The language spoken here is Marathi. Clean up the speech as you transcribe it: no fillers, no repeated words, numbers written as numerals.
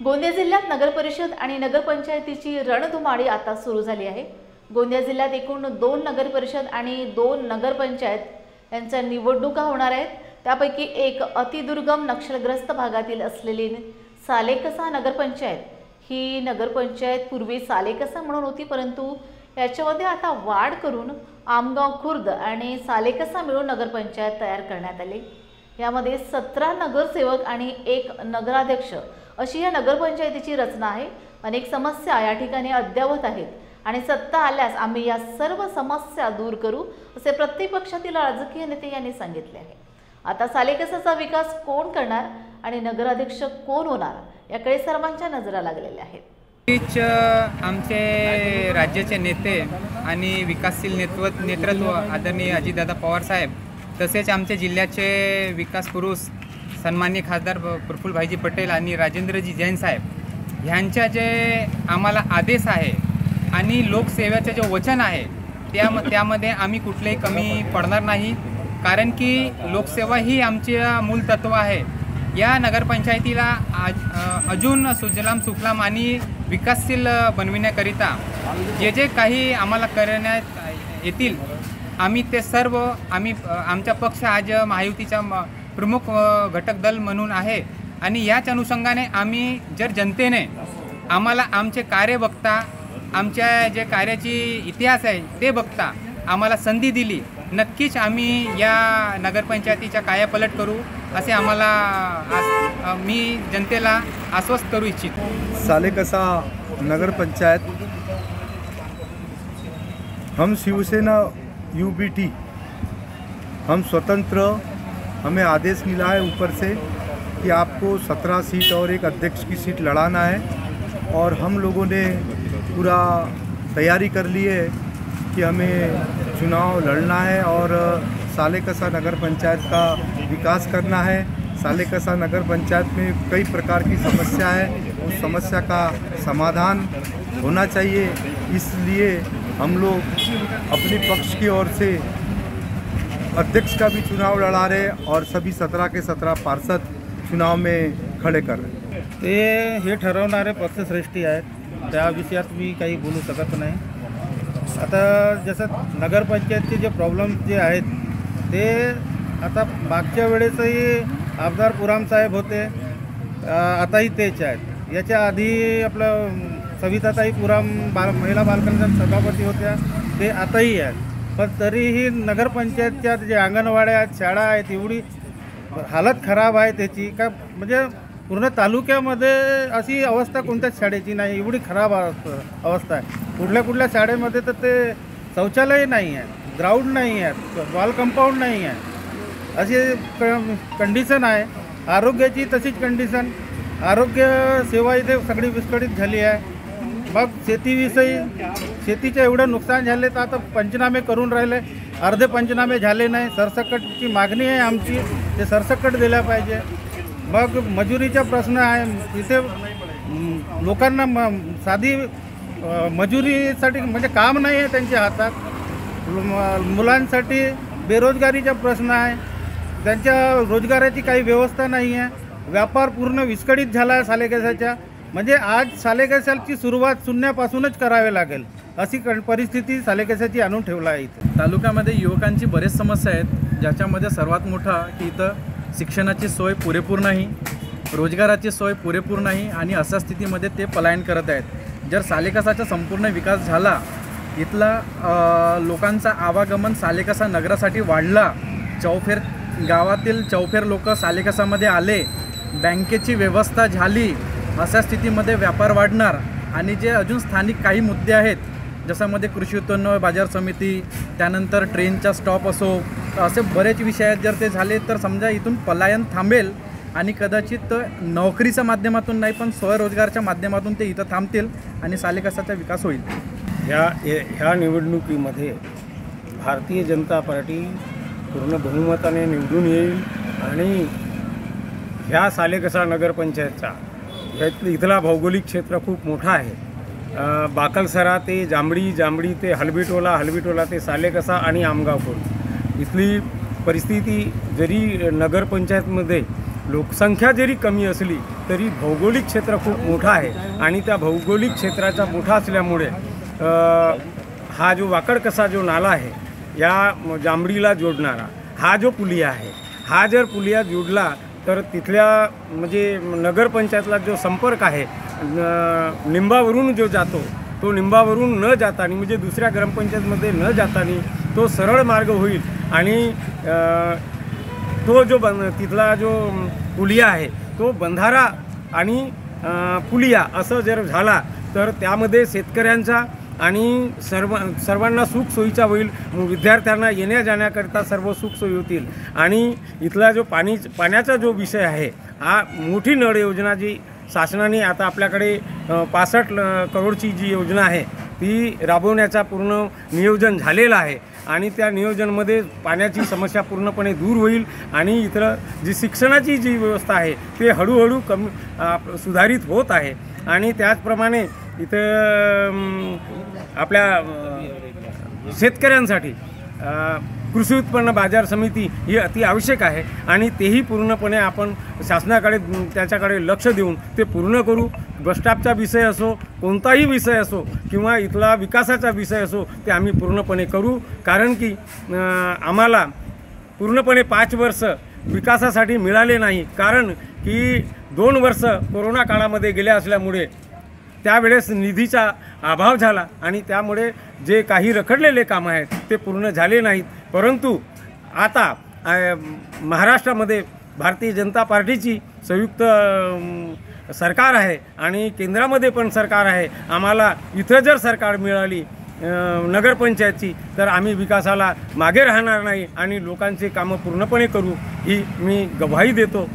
गोंदिया जिल्ह्यात नगरपरिषद आणि नगरपंचायतीची रणधुमाळी आता सुरू झाली आहे। गोंदिया जिल्ह्यात एकूण 2 नगरपरिषद आणि 2 नगरपंचायत यांच्या निवडणुका होणार आहेत। त्यापैकी एक अतिदुर्गम नक्षलग्रस्त भागातील असलेली सालेकसा नगरपंचायत ही नगरपंचायत पूर्वी सालेकसा म्हणून होती, परंतु याच्यामध्ये आता वाढ करून आमगाव खुर्द आणि सालेकसा मिळून नगरपंचायत तयार करण्यात आली। यामध्ये 17 नगरसेवक आणि 1 नगराध्यक्ष अशी या नगरपंचायतीची रचना आहे। अनेक समस्या या ठिकाणी अद्यावत आहेत आणि सत्ता आल्यास आम्ही या सर्व समस्या दूर करू असे प्रत्येक पक्षातील राजकीय नेते यांनी सांगितले आहे। आता सालेकसाचा विकास कोण करणार आणि नगराध्यक्ष कोण होणार याकडे सर्वांच्या नजरा लागलेल्या आहेत। आमचे राज्याचे नेते आणि विकासशील नेतृत्व आदरणीय अजितदादा पवार साहेब, तसेच आमच्या जिल्ह्याचे विकास पुरुष सन्माननीय खासदार प्रफुल्लभाईजी पटेल आणि राजेंद्रजी जैन साहेब ह्यांच्या जे आम्हाला आदेश आहे आणि लोकसेवेचे जे वचन आहे त्यामध्ये आम्ही कुठलेही कमी पडणार नाही, कारण की लोकसेवा ही आमचे मूल तत्व आहे। या नगरपंचायतीला अजून सुजलाम सुफलाम आणि विकासशील बनविण्याकरिता जे जे काही आम्हाला करण्यात येतील आम्ही ते सर्व आमचा पक्ष आज महायुतीचा प्रमुख घटक दल म्हणून आहे आणि याच अनुषंगाने आम्ही जर जनतेने आम्हाला आमचे कार्य बघता, आमच्या जे कार्याची इतिहास आहे ते बघता आम्हाला संधी दिली, नक्कीच आम्ही या नगरपंचायतीचा कायापालट करू असे आम्हाला मी जनतेला आश्वस्त करू इच्छितो। सालेकसा नगर पंचायत हम शिवसेना यूबीटी हम स्वतंत्र, हमें आदेश मिला है ऊपर से कि आपको 17 सीट और एक अध्यक्ष की सीट लड़ाना है और हम लोगों ने पूरा तैयारी कर ली है कि हमें चुनाव लड़ना है और सालेकसा नगर पंचायत का विकास करना है। सालेकसा नगर पंचायत में कई प्रकार की समस्या है, उस समस्या का समाधान होना चाहिए, इसलिए हम लोग अपने पक्ष की ओर से अध्यक्ष का भी चुनाव लड़ा रहे और सभी 17 के 17 पार्षद चुनाव में खड़े कर रहे। हे ठरवणारे पक्षश्रेष्ठी आहेत, त्या विषयात मी काही बोलू शकत नाही। आता जसं नगरपंचायतचे जे प्रॉब्लेम जे आहेत ते आता मागच्या वेळेसही आमदार पुराम साहेब होते, आताही तेच आहेत। याच्या आधी आपलं सविताताई पुराम महिला बालकल्याण सभापती होत्या, ते आताही आहेत। पण तरीही नगरपंचायतच्या जे अंगणवाड्या आहेत, शाळा आहेत, एवढी हालत खराब आहे त्याची का म्हणजे पूर्ण तालुक्यामध्ये अशी अवस्था कोणत्याच शाळेची नाही, एवढी खराब अवस्था आहे। कुठल्या शाळेमध्ये तर ते शौचालय नाही आहे, ग्राउंड नाही आहे, वॉल कंपाऊंड नाही आहे, अशी कंडिशन आहे। आरोग्याची तशीच कंडिशन, आरोग्य सेवा इथे सगळी विस्कळीत झाली आहे। मग शेतीचे एवढं नुकसान झाले तर आता पंचनामे करून राहिले, अर्धे पंचनामे झाले नाही। सरसकटची मागणी आहे आमची, ते सरसकट दिल्या पाहिजे। मग मजुरीचा प्रश्न आहे, इथे लोकांना साधी मजुरीसाठी म्हणजे काम नाही आहे त्यांच्या हातात। मुलांसाठी बेरोजगारीचा प्रश्न आहे, त्यांच्या रोजगाराची काही व्यवस्था नाही आहे। व्यापार पूर्ण विस्कळीत झाला आहे सालेकसाच्या, म्हणजे आज सालेकसाची सुरुवात शून्यापासूनच करावी लागेल अशी परिस्थिती सालेकसाची आणून ठेवला आहे। इथे तालुक्यामध्ये युवकांची बरेच समस्या आहेत, ज्याच्यामध्ये सर्वात मोठा की इथं शिक्षणाची सोय पुरेपूर नाही, रोजगाराची सोय पुरेपूर नाही आणि अशा स्थितीमध्ये ते पलायन करत आहेत। जर सालेकसाचा संपूर्ण विकास झाला, इथला लोकांचा आवागमन सालेकसा नगरासाठी वाढला, गावातील चौफेर लोक सालेकसामध्ये आले, बँकेची व्यवस्था झाली, अशा स्थितीमध्ये व्यापार वाढणार आणि जे अजून स्थानिक काही मुद्दे आहेत ज्याच्यामध्ये कृषी उत्पन्न बाजार समिती, त्यानंतर ट्रेनचा स्टॉप असो, असे बरेच विषय आहेत। जर ते झाले तर समजा इथून पलायन थांबेल आणि कदाचित नोकरीच्या माध्यमातून नाही पण स्वरोजगारच्या माध्यमातून ते इथं थांबतील आणि सालेकसाचा विकास होईल। ह्या निवडणुकीमध्ये भारतीय जनता पार्टी पूर्ण बहुमताने निवडून येईल आणि ह्या सालेकसा नगरपंचायतचा इथला भौगोलिक क्षेत्र खूप मोठा आहे। बाकलसरा ते जांभळी ते हलबीटोला ते सालेकसा आणि आमगाव खुर्द, इथली परिस्थिती जरी नगरपंचायतमध्ये लोकसंख्या जरी कमी असली तरी भौगोलिक क्षेत्र खूप मोठा आहे आणि त्या भौगोलिक क्षेत्राचा मोठा असल्यामुळे हा जो वाकडकसा जो नाला आहे या जांभळीला जोडणारा हा जो पुलिया आहे, हा जर पुलिया जोडला तर तिथल्या म्हणजे नगरपंचायतला जो संपर्क आहे निंबावरून जो जातो तो निंबावरून न जातानी म्हणजे दुसऱ्या ग्रामपंचायतमध्ये न जातानी तो सरळ मार्ग होईल आणि तो जो तिथला जो पुलिया आहे तो बंधारा आणि पुलिया असं जर झाला तर त्यामध्ये शेतकऱ्यांचा आणि सर्वांना सुखसोयीचा होईल, विद्यार्थ्यांना येण्या जाण्याकरिता सर्व सुखसोयी होतील आणि इथला जो पाण्याचा जो विषय आहे हा मोठी नळ योजना जी शासनाने आता आपल्याकडे 65 करोडची जी योजना आहे ती राबवण्याचा पूर्ण नियोजन झालेलं आहे आणि त्या नियोजनमध्ये पाण्याची समस्या पूर्णपणे दूर होईल आणि इथं जी शिक्षणाची जी व्यवस्था आहे ते हळूहळू सुधारित होत आहे आणि त्याचप्रमाणे इथं आपल्या शेतकऱ्यांसाठी कृषी उत्पन्न बाजार समिती ही अति आवश्यक आहे आणि तेही पूर्णपणे आपण शासनाकडे त्याच्याकडे लक्ष देऊन ते पूर्ण करू. बसस्टॉपचा विषय असो, कोणताही विषय असो किंवा इथला विकासाचा विषय असो ते आम्ही पूर्णपणे करू, कारण की आम्हाला पूर्णपणे 5 वर्ष विकासासाठी मिळाले नाही, कारण की 2 वर्ष कोरोना काळामध्ये गेल्या असल्यामुळे त्यावेळेस निधीचा अभाव झाला आणि त्यामुळे जे काही रखडलेले कामं आहेत ते पूर्ण झाले नाहीत. परंतु आता महाराष्ट्रामध्ये भारतीय जनता पार्टीची संयुक्त सरकार आहे आणि केंद्रामध्ये पण सरकार आहे. आम्हाला इथं जर सरकार मिळाली नगरपंचायतची तर आम्ही विकासाला मागे राहणार नाही आणि लोकांचे कामं पूर्णपणे करू ही मी ग्वाही देतो.